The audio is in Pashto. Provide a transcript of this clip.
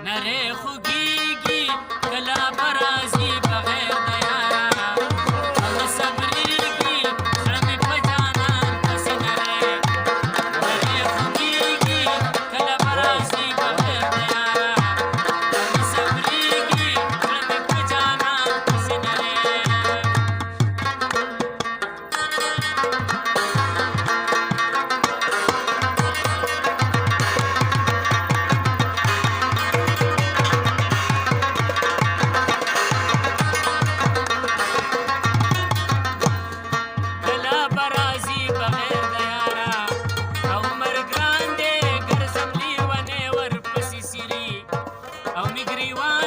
نرې خوږېږي کله به راځي بغیر د یاره او نه صبرېږي زړه مې په جانان پسې نرې خوږېږي کله به راځي بغیر د یاره او نه صبرېږي زړه مې په جانان پسې نرې او می ګریوان